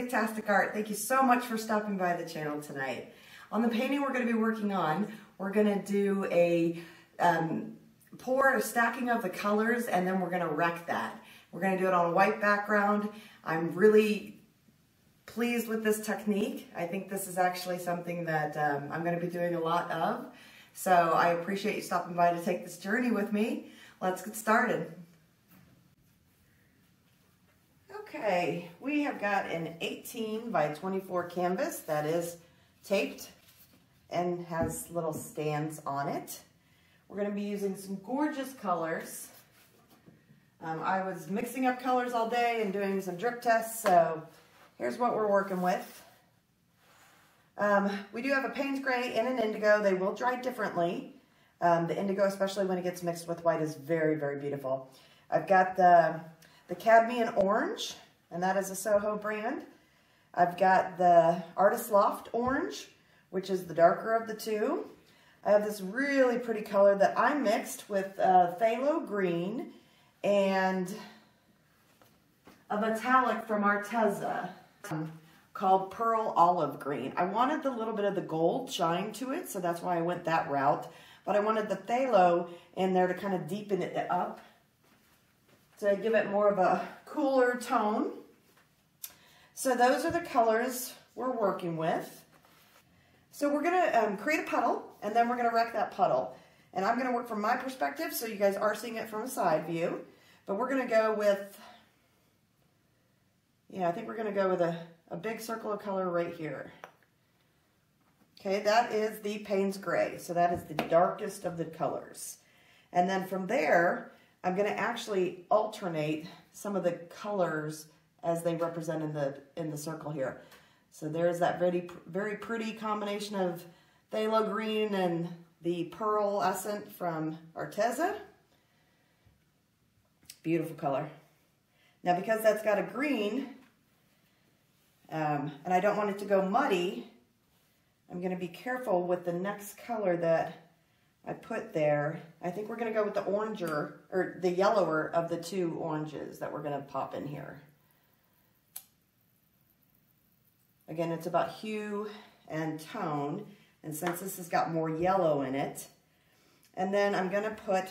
Nictastic Art. Thank you so much for stopping by the channel tonight. On the painting we're going to be working on, we're going to do a pour, a stacking of the colors, and then we're going to wreck that. We're going to do it on a white background. I'm really pleased with this technique. I think this is actually something that I'm going to be doing a lot of. So I appreciate you stopping by to take this journey with me. Let's get started. Okay, we have got an 18 by 24 canvas that is taped and has little stands on it. We're going to be using some gorgeous colors. I was mixing up colors all day and doing some drip tests, so here's what we're working with. We do have a Payne's Gray and an indigo. They will dry differently. The indigo, especially when it gets mixed with white, is very, very beautiful. I've got the cadmium orange, and that is a Soho brand. I've got the Artist Loft orange, which is the darker of the two. I have this really pretty color that I mixed with phthalo green and a metallic from Arteza called Pearl Olive Green. I wanted the little bit of the gold shine to it, so that's why I went that route. But I wanted the phthalo in there to kind of deepen it up, to give it more of a cooler tone. So those are the colors we're working with. So we're going to create a puddle, and then we're going to wreck that puddle. And I'm going to work from my perspective, so you guys are seeing it from a side view. But we're going to go with, I think we're going to go with a big circle of color right here. Okay, that is the Payne's Gray. So that is the darkest of the colors. And then from there, I'm going to actually alternate some of the colors as they represent in the circle here. So there's that very, very pretty combination of phthalo green and the pearl essence from Arteza. Beautiful color. Now because that's got a green, and I don't want it to go muddy, I'm going to be careful with the next color that I put there. I think we're going to go with the oranger, or the yellower of the two oranges that we're going to pop in here. Again, it's about hue and tone, and since this has got more yellow in it, and then I'm going to put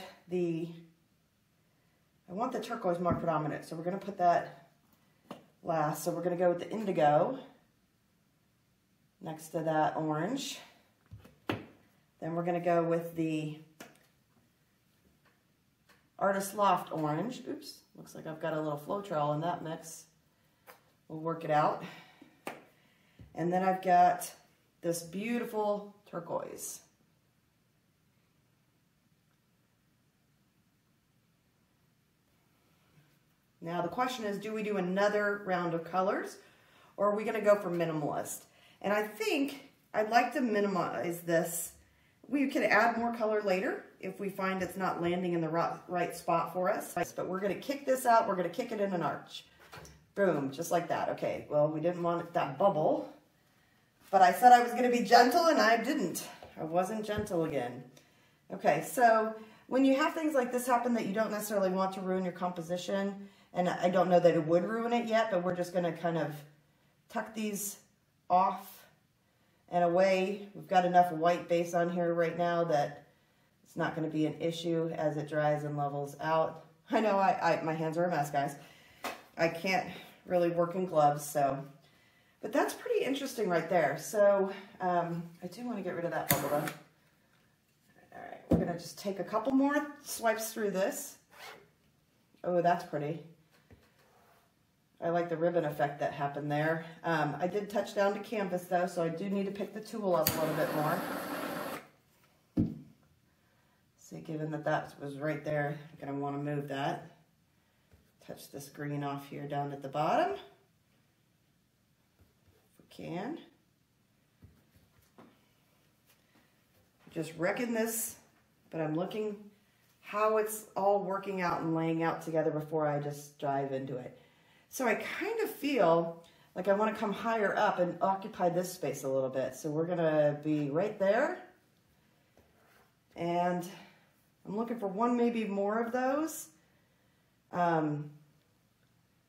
I want the turquoise more predominant, so we're going to put that last. So we're going to go with the indigo next to that orange. Then we're going to go with the Artist Loft orange. Oops, looks like I've got a little Floetrol in that mix. We'll work it out. And then I've got this beautiful turquoise. Now the question is, do we do another round of colors, or are we going to go for minimalist? And I think I'd like to minimize this. We could add more color later if we find it's not landing in the right spot for us. But we're going to kick this out. We're going to kick it in an arch. Boom, just like that. Okay, well, we didn't want that bubble. But I said I was going to be gentle, and I didn't. I wasn't gentle again. Okay, so when you have things like this happen that you don't necessarily want to ruin your composition, and I don't know that it would ruin it yet, but we're just going to kind of tuck these off and away. We've got enough white base on here right now that it's not going to be an issue as it dries and levels out. I know my hands are a mess, guys. I can't really work in gloves, so... But that's pretty interesting right there. So I do want to get rid of that bubble though. All right, we're going to just take a couple more swipes through this. Oh, that's pretty. I like the ribbon effect that happened there. I did touch down to canvas though, so I do need to pick the tool up a little bit more. See, given that that was right there, I'm going to want to move that. Touch this green off here down at the bottom. Can. Just wrecking this, but I'm looking how it's all working out and laying out together before I just dive into it. So I kind of feel like I want to come higher up and occupy this space a little bit. So we're going to be right there. And I'm looking for one, maybe more of those. We're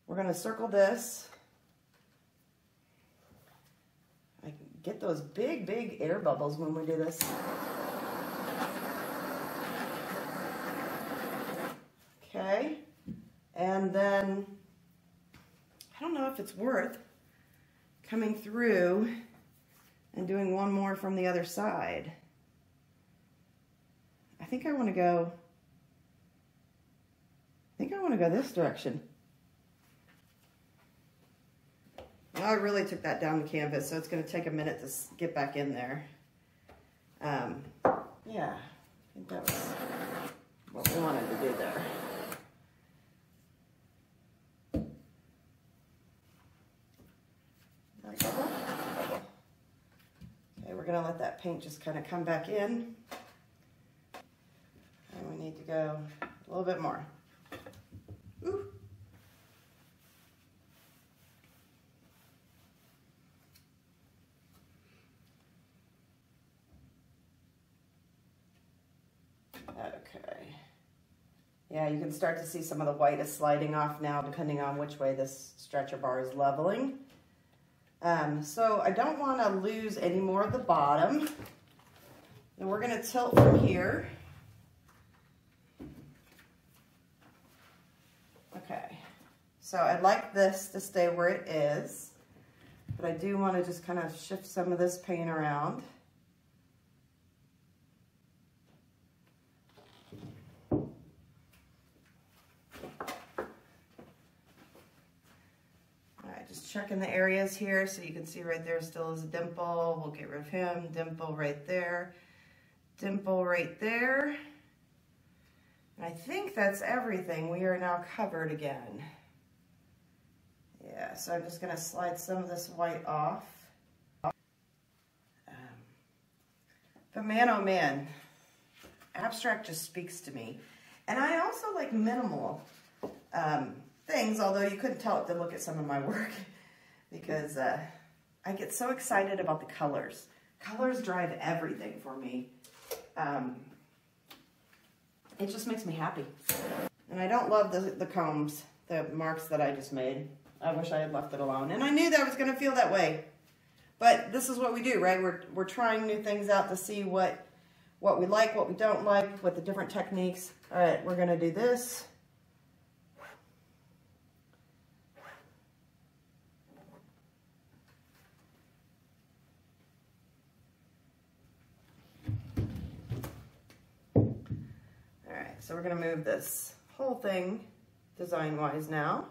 going to circle this. get those big, big air bubbles when we do this. Okay, and then I don't know if it's worth coming through and doing one more from the other side. I think I want to go this direction. Well, I really took that down the canvas, so it's going to take a minute to get back in there. Yeah, I think that was what we wanted to do there. Okay, we're going to let that paint just kind of come back in. And we need to go a little bit more. Ooh. Okay. Yeah, you can start to see some of the white is sliding off now, depending on which way this stretcher bar is leveling. So I don't want to lose any more of the bottom. And we're going to tilt from here. Okay, so I'd like this to stay where it is, but I do want to just kind of shift some of this paint around. All right, just checking the areas here so you can see right there still is a dimple. We'll get rid of him. Dimple right there. Dimple right there. I think that's everything. We are now covered again. Yeah, so I'm just going to slide some of this white off. But man, oh man, abstract just speaks to me. And I also like minimal things, although you couldn't tell it to look at some of my work, because I get so excited about the colors. Colors drive everything for me. It just makes me happy. And I don't love the combs, the marks that I just made. I wish I had left it alone. And I knew that I was gonna feel that way. But this is what we do, right? We're trying new things out to see what we like, what we don't like, with the different techniques. All right, we're gonna do this. So we're going to move this whole thing design-wise now.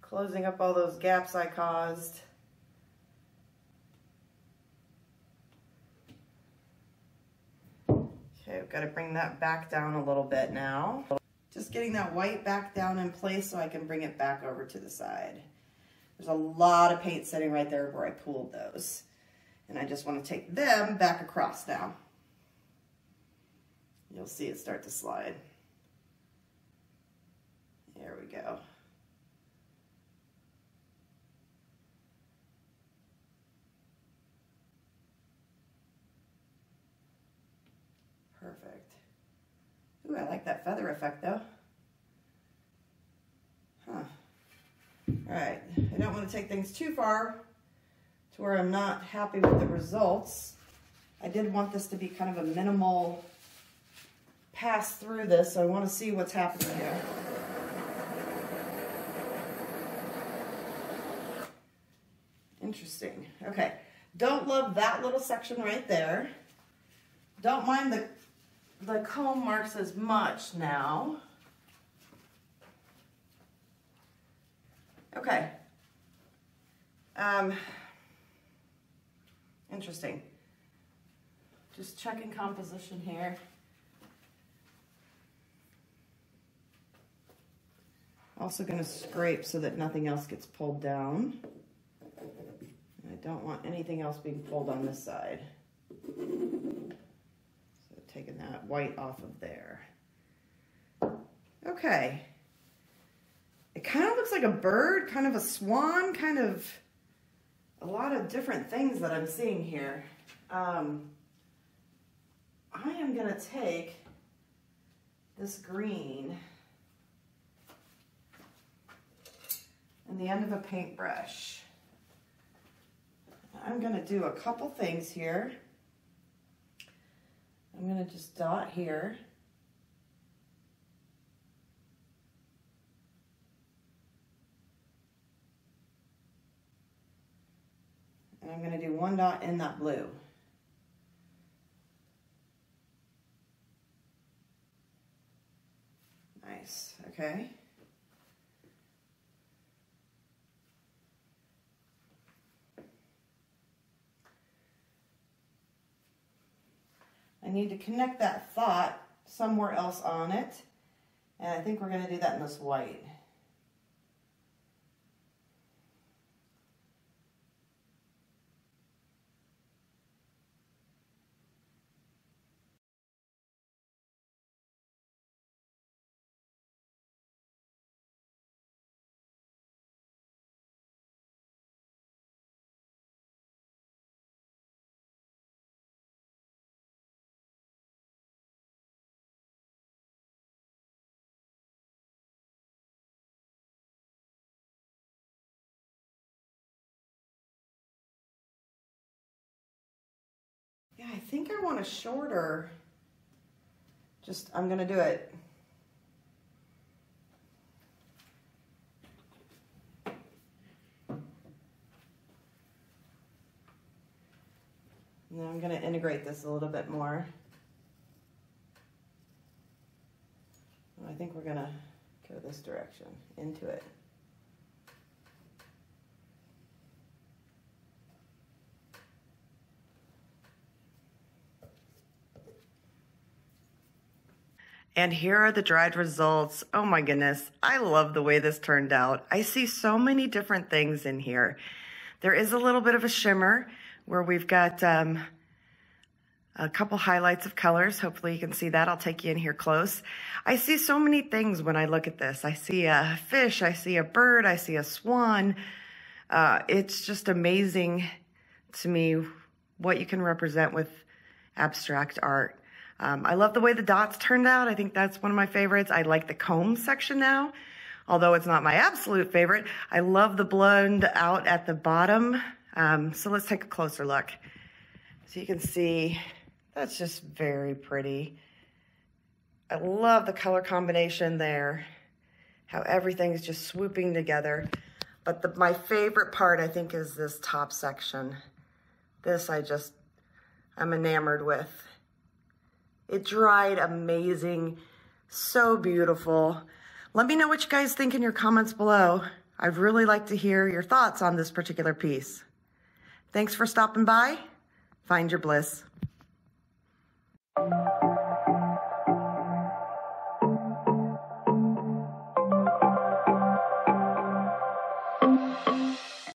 Closing up all those gaps I caused. Okay, we've got to bring that back down a little bit now. Just getting that white back down in place so I can bring it back over to the side. There's a lot of paint sitting right there where I pulled those. And I just want to take them back across now. You'll see it start to slide. There we go. Perfect. Ooh, I like that feather effect though. Huh. All right, I don't want to take things too far to where I'm not happy with the results. I did want this to be kind of a minimal pass through this, so I want to see what's happening here. Interesting. Okay, don't love that little section right there. Don't mind the comb marks as much now. Okay. Interesting. Just checking composition here. Also going to scrape so that nothing else gets pulled down. And I don't want anything else being pulled on this side. So taking that white off of there. Okay. It kind of looks like a bird, kind of a swan, kind of a lot of different things that I'm seeing here. I am going to take this green and the end of a paintbrush. I'm going to do a couple things here. I'm going to just dot here. And I'm going to do one dot in that blue. Nice, okay. I need to connect that thought somewhere else on it, and I think we're going to do that in this white. Yeah, I think I want a shorter, I'm going to do it. And then I'm going to integrate this a little bit more. I think we're going to go this direction, into it. And here are the dried results. Oh my goodness, I love the way this turned out. I see so many different things in here. There is a little bit of a shimmer where we've got a couple highlights of colors. Hopefully you can see that. I'll take you in here close. I see so many things when I look at this. I see a fish, I see a bird, I see a swan. It's just amazing to me what you can represent with abstract art. I love the way the dots turned out. I think that's one of my favorites. I like the comb section now, although it's not my absolute favorite. I love the blend out at the bottom. So let's take a closer look. So you can see that's just very pretty. I love the color combination there, how everything's just swooping together. But my favorite part, I think, is this top section. This I'm enamored with. It dried amazing, so beautiful. Let me know what you guys think in your comments below. I'd really like to hear your thoughts on this particular piece. Thanks for stopping by. Find your bliss.